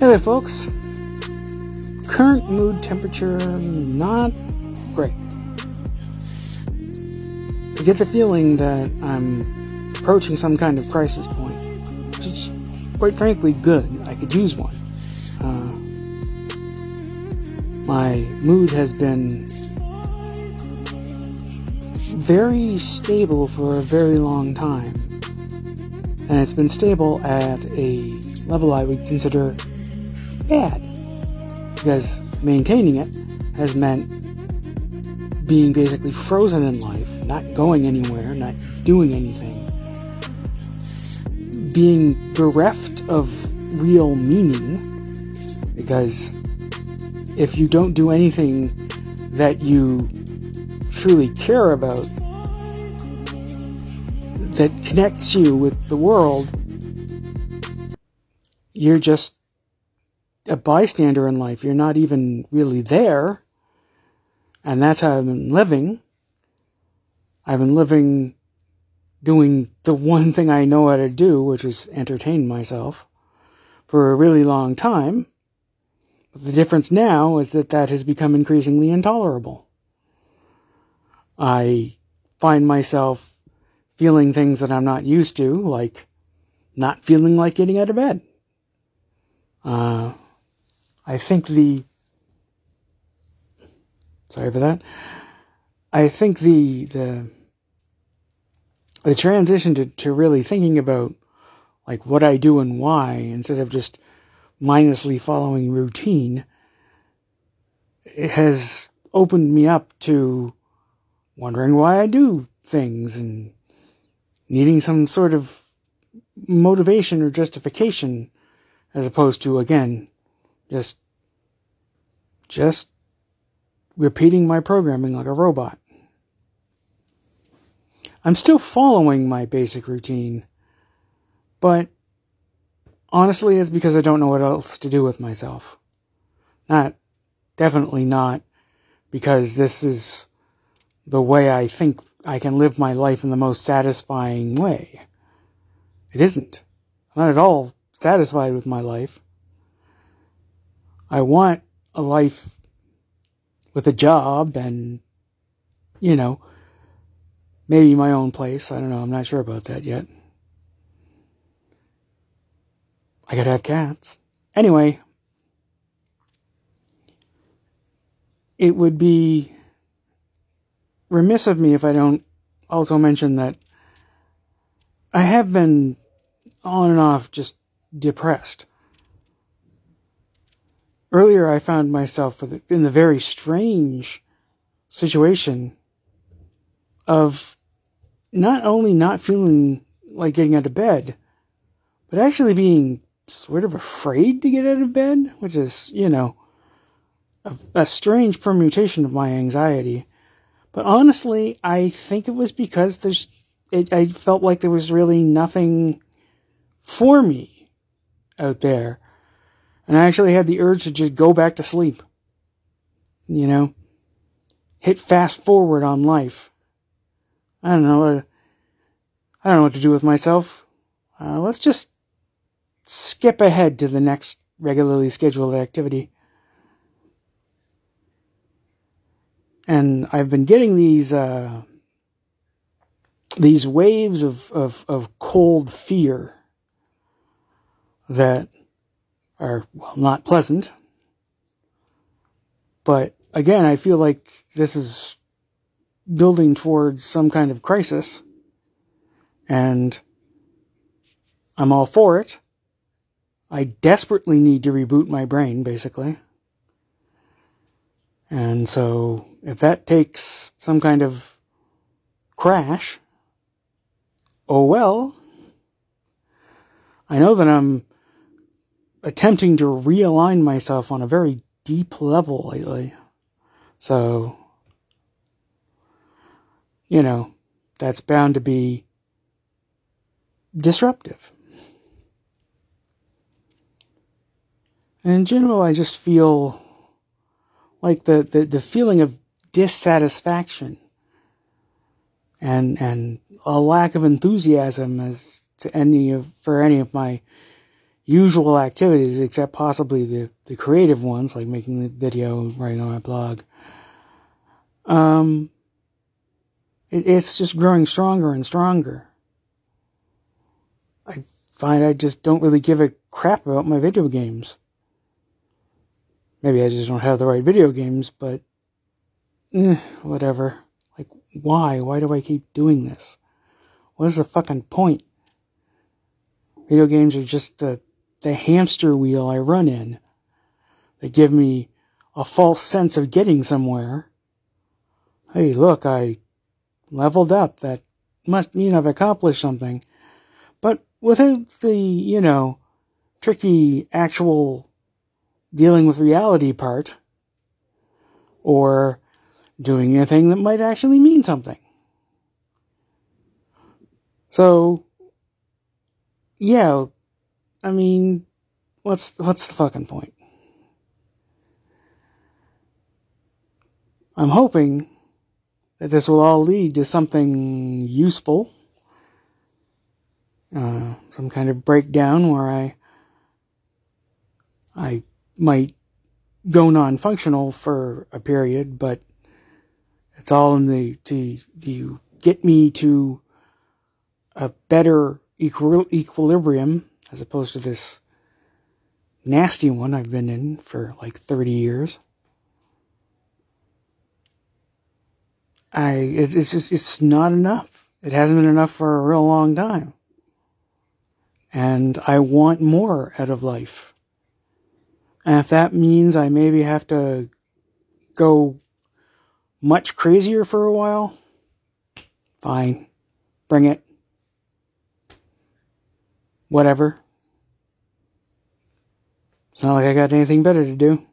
Hey there, folks. Current mood temperature, not great. I get the feeling that I'm approaching some kind of crisis point, which is, quite frankly, good. I could use one. My mood has been very stable for a very long time, and it's been stable at a level I would consider bad, because maintaining it has meant being basically frozen in life, not going anywhere, not doing anything, being bereft of real meaning, because if you don't do anything that you truly care about, that connects you with the world, you're just a bystander in life. You're not even really there. And that's how I've been living. I've been living doing the one thing I know how to do, which is entertain myself, for a really long time. But the difference now is that has become increasingly intolerable. I find myself feeling things that I'm not used to, like not feeling like getting out of bed. I think I think the transition to really thinking about like what I do and why, instead of just mindlessly following routine, it has opened me up to wondering why I do things and needing some sort of motivation or justification, as opposed to, again, just repeating my programming like a robot. I'm still following my basic routine, but honestly, it's because I don't know what else to do with myself. Definitely not because this is the way I think I can live my life in the most satisfying way. It isn't. I'm not at all satisfied with my life. I want a life with a job and, maybe my own place. I don't know. I'm not sure about that yet. I could have cats. Anyway, it would be remiss of me if I don't also mention that I have been on and off just depressed. Earlier, I found myself in the very strange situation of not only not feeling like getting out of bed, but actually being sort of afraid to get out of bed, which is, a strange permutation of my anxiety. But honestly, I think it was because I felt like there was really nothing for me out there. And I actually had the urge to just go back to sleep. Hit fast forward on life. I don't know what to do with myself. Let's just skip ahead to the next regularly scheduled activity. And I've been getting these waves of cold fear that are, well, not pleasant. But again, I feel like this is building towards some kind of crisis. And I'm all for it. I desperately need to reboot my brain, basically. And so, if that takes some kind of crash, oh well. I know that I'm attempting to realign myself on a very deep level lately. So, that's bound to be disruptive. And in general, I just feel like the feeling of dissatisfaction and a lack of enthusiasm for any of my usual activities, except possibly the creative ones, like making the video, writing on my blog. It's just growing stronger and stronger. I find I just don't really give a crap about my video games. Maybe I just don't have the right video games, but whatever. Like, why? Why do I keep doing this? What is the fucking point? Video games are just the hamster wheel I run in. They give me a false sense of getting somewhere. Hey, look, I leveled up. That must mean I've accomplished something. But without the, tricky actual dealing with reality part, or doing anything that might actually mean something. So, yeah, I mean, what's the fucking point? I'm hoping that this will all lead to something useful, some kind of breakdown where I might go non-functional for a period, but it's all in to get me to a better equilibrium as opposed to this nasty one I've been in for like 30 years. It's not enough. It hasn't been enough for a real long time. And I want more out of life. And if that means I maybe have to go much crazier for a while, fine. Bring it. Whatever. It's not like I got anything better to do.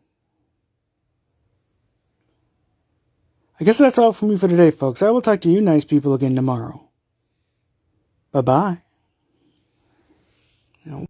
I guess that's all for me for today, folks. I will talk to you nice people again tomorrow. Bye-bye.